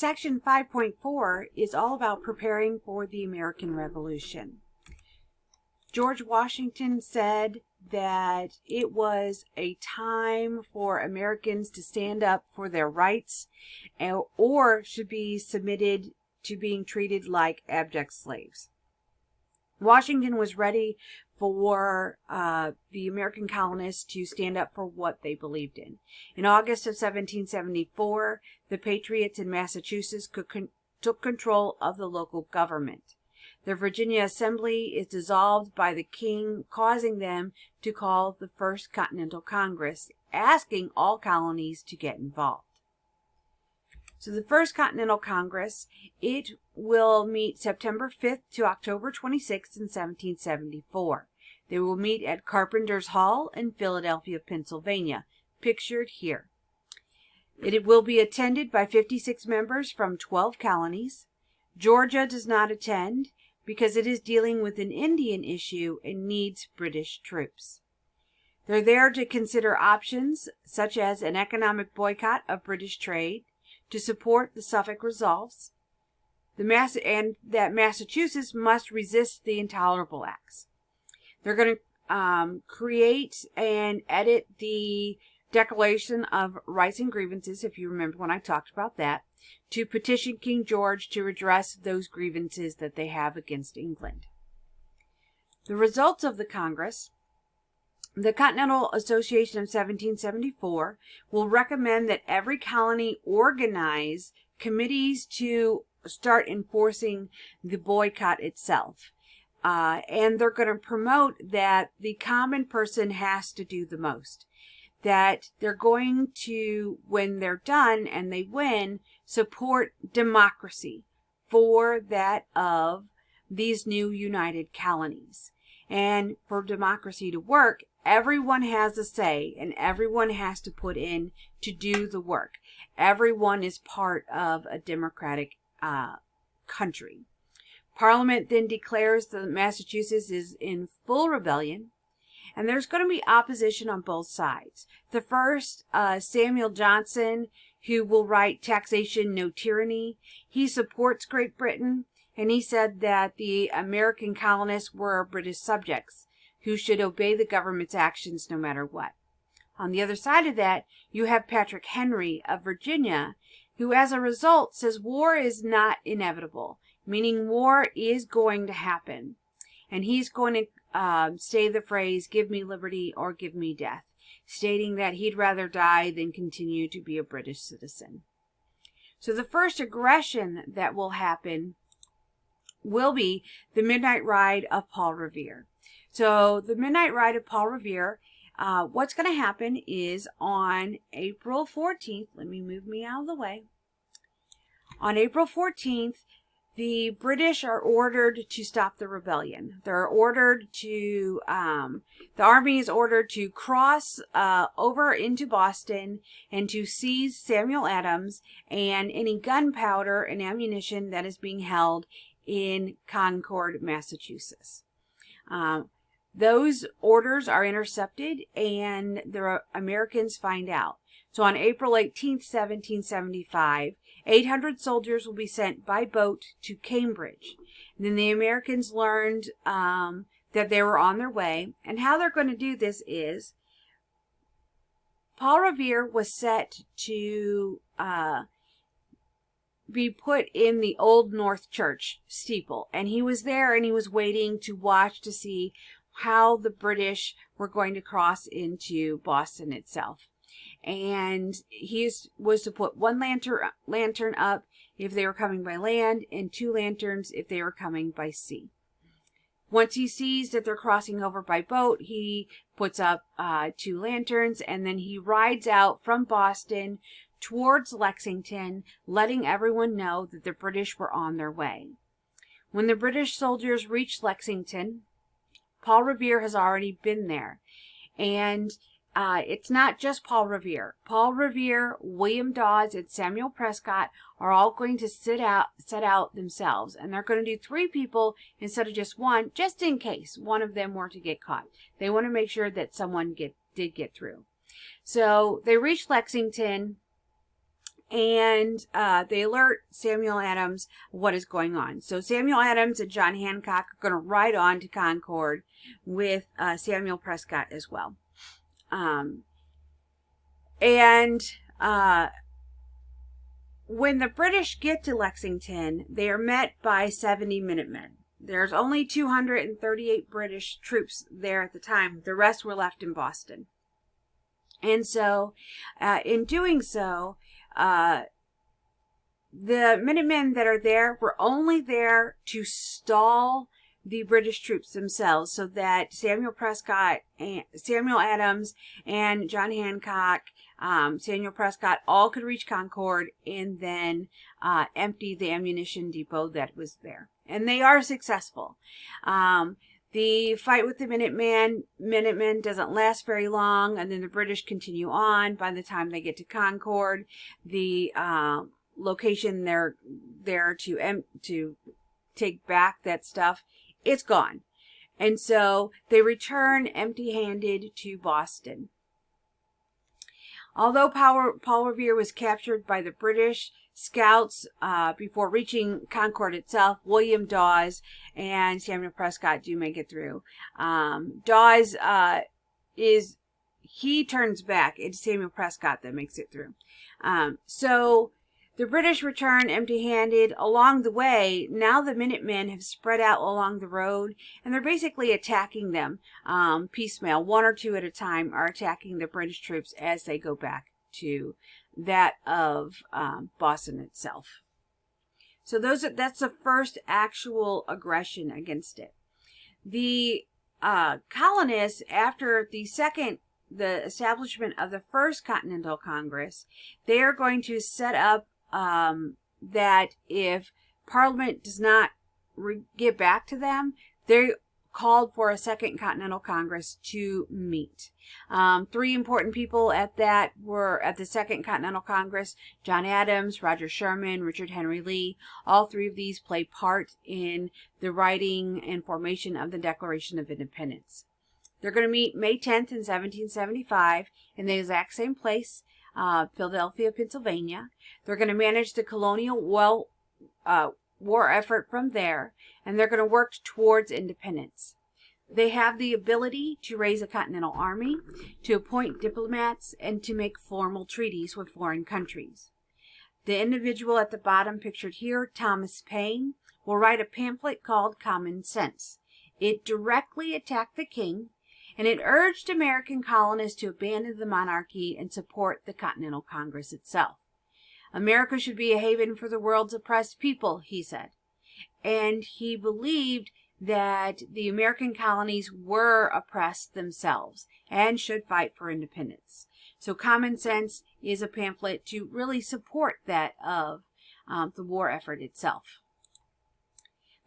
Section 5.4 is all about preparing for the American Revolution. George Washington said that it was a time for Americans to stand up for their rights or should be submitted to being treated like abject slaves. Washington was ready for the American colonists to stand up for what they believed in. In August of 1774, the Patriots in Massachusetts took control of the local government. The Virginia Assembly is dissolved by the king, causing them to call the First Continental Congress, asking all colonies to get involved. So the First Continental Congress, it will meet September 5th to October 26th in 1774. They will meet at Carpenter's Hall in Philadelphia, Pennsylvania, pictured here. It will be attended by 56 members from 12 colonies. Georgia does not attend because it is dealing with an Indian issue and needs British troops. They're there to consider options such as an economic boycott of British trade, to support the Suffolk Resolves, and that Massachusetts must resist the intolerable acts. They're going to create and edit the Declaration of Rights and Grievances, if you remember when I talked about that, to petition King George to redress those grievances that they have against England. The results of the Congress: the Continental Association of 1774 will recommend that every colony organize committees to start enforcing the boycott itself. And they're going to promote that the common person has to do the most. That they're going to, when they're done and they win, support democracy for that of these new united colonies. And for democracy to work, everyone has a say and everyone has to put in to do the work. Everyone is part of a democratic country. Parliament then declares that Massachusetts is in full rebellion, and there's going to be opposition on both sides. The first, Samuel Johnson, who will write Taxation, No Tyranny, he supports Great Britain, and he said that the American colonists were British subjects who should obey the government's actions no matter what. On the other side of that, you have Patrick Henry of Virginia, who as a result says war is not inevitable, meaning war is going to happen. And he's going to say the phrase, "Give me liberty or give me death," stating that he'd rather die than continue to be a British citizen. So the first aggression that will happen will be the Midnight Ride of Paul Revere. So the Midnight Ride of Paul Revere, what's going to happen is on April 14th, let me move me out of the way. On April 14th, the British are ordered to stop the rebellion. They're ordered to, the army is ordered to cross over into Boston and to seize Samuel Adams and any gunpowder and ammunition that is being held in Concord, Massachusetts. Those orders are intercepted and the Americans find out. So on April 18th, 1775, 800 soldiers will be sent by boat to Cambridge. And then the Americans learned that they were on their way. And how they're going to do this is Paul Revere was set to be put in the Old North Church steeple. And he was there and he was waiting to watch to see how the British were going to cross into Boston itself. And he was to put one lantern up if they were coming by land and 2 lanterns if they were coming by sea. Once he sees that they're crossing over by boat, he puts up 2 lanterns and then he rides out from Boston towards Lexington, letting everyone know that the British were on their way. When the British soldiers reach Lexington, Paul Revere has already been there. And it's not just Paul Revere. Paul Revere, William Dawes, and Samuel Prescott are all going to set out themselves. And they're going to do 3 people instead of just 1, just in case one of them were to get caught. They want to make sure that someone did get through. So they reach Lexington, and they alert Samuel Adams what is going on. So Samuel Adams and John Hancock are going to ride on to Concord with Samuel Prescott as well. When the British get to Lexington, they are met by 70 Minutemen. There's only 238 British troops there at the time. The rest were left in Boston. And so, in doing so, the Minutemen that are there were only there to stall the British troops themselves, so that Samuel Adams and John Hancock, Samuel Prescott, all could reach Concord and then empty the ammunition depot that was there. And they are successful. The fight with the Minutemen doesn't last very long, and then the British continue on. By the time they get to Concord, the location they're there to take back that stuff, it's gone. And so they return empty-handed to Boston. Although Paul Revere was captured by the British scouts before reaching Concord itself, William Dawes and Samuel Prescott do make it through. Dawes he turns back. It's Samuel Prescott that makes it through. So the British return empty-handed. Along the way, now the Minutemen have spread out along the road, and they're basically attacking them piecemeal. One or two at a time are attacking the British troops as they go back to that of Boston itself. So that's the first actual aggression against it. The colonists, after the establishment of the First Continental Congress, they are going to set up that if Parliament does not get back to them, they called for a Second Continental Congress to meet. Three important people at the Second Continental Congress: John Adams, Roger Sherman, Richard Henry Lee. All three of these play part in the writing and formation of the Declaration of Independence. They're going to meet May 10th in 1775 in the exact same place, Philadelphia, Pennsylvania. They're going to manage the colonial war effort from there, and they're going to work towards independence. They have the ability to raise a continental army, to appoint diplomats, and to make formal treaties with foreign countries. The individual at the bottom pictured here, Thomas Paine, will write a pamphlet called Common Sense. It directly attacked the king, and it urged American colonists to abandon the monarchy and support the Continental Congress itself. America should be a haven for the world's oppressed people, he said. And he believed that the American colonies were oppressed themselves and should fight for independence. So Common Sense is a pamphlet to really support that of the war effort itself.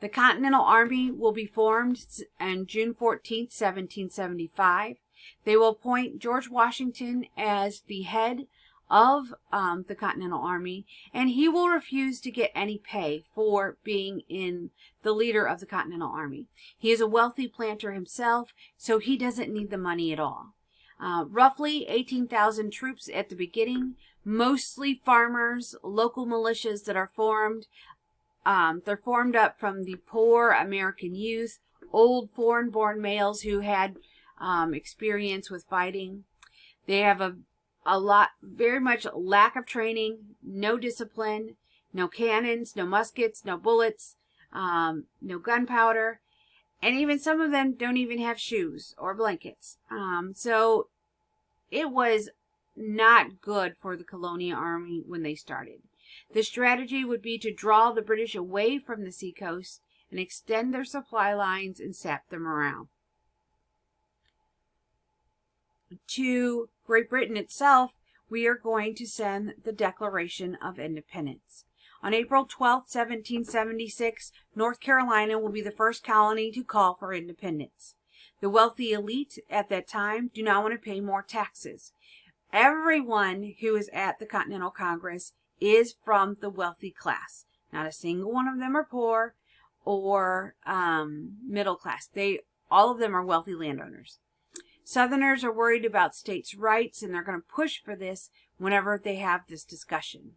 The Continental Army will be formed on June 14, 1775. They will appoint George Washington as the head of the Continental Army, and he will refuse to get any pay for being the leader of the Continental Army. He is a wealthy planter himself, so he doesn't need the money at all. Roughly 18,000 troops at the beginning, mostly farmers, local militias that are formed. They're formed up from the poor American youth, old foreign-born males who had experience with fighting. They have very much lack of training, no discipline, no cannons, no muskets, no bullets, no gunpowder, and even some of them don't even have shoes or blankets. So it was not good for the colonial army when they started. The strategy would be to draw the British away from the seacoast and extend their supply lines and sap them around. To Great Britain itself, we are going to send the Declaration of Independence. On April 12, 1776, North Carolina will be the first colony to call for independence. The wealthy elite at that time do not want to pay more taxes. Everyone who is at the Continental Congress is from the wealthy class. Not a single one of them are poor or middle class. All of them are wealthy landowners. Southerners are worried about states' rights, and they're going to push for this whenever they have this discussion.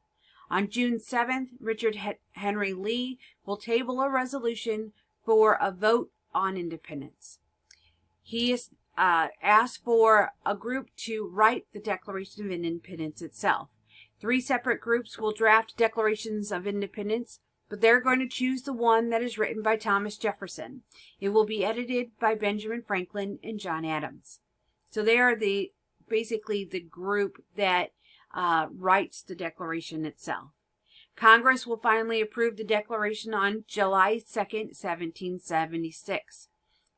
On June 7th, Richard Henry Lee will table a resolution for a vote on independence. He is asked for a group to write the Declaration of Independence itself. 3 separate groups will draft declarations of independence, but they're going to choose the one that is written by Thomas Jefferson. It will be edited by Benjamin Franklin and John Adams. So they are basically the group that writes the Declaration itself. Congress will finally approve the Declaration on July 2nd, 1776.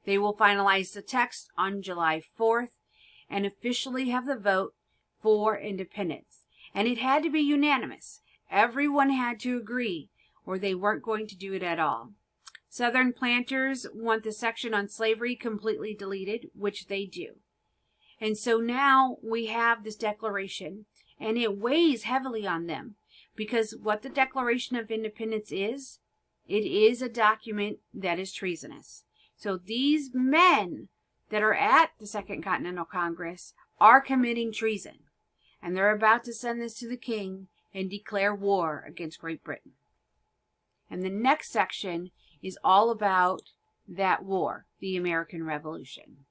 They will finalize the text on July 4th and officially have the vote for independence. And it had to be unanimous. Everyone had to agree, or they weren't going to do it at all. Southern planters want the section on slavery completely deleted, which they do. And so now we have this declaration, and it weighs heavily on them, because what the Declaration of Independence is, it is a document that is treasonous. So these men that are at the Second Continental Congress are committing treason. And they're about to send this to the king and declare war against Great Britain. And the next section is all about that war, the American Revolution.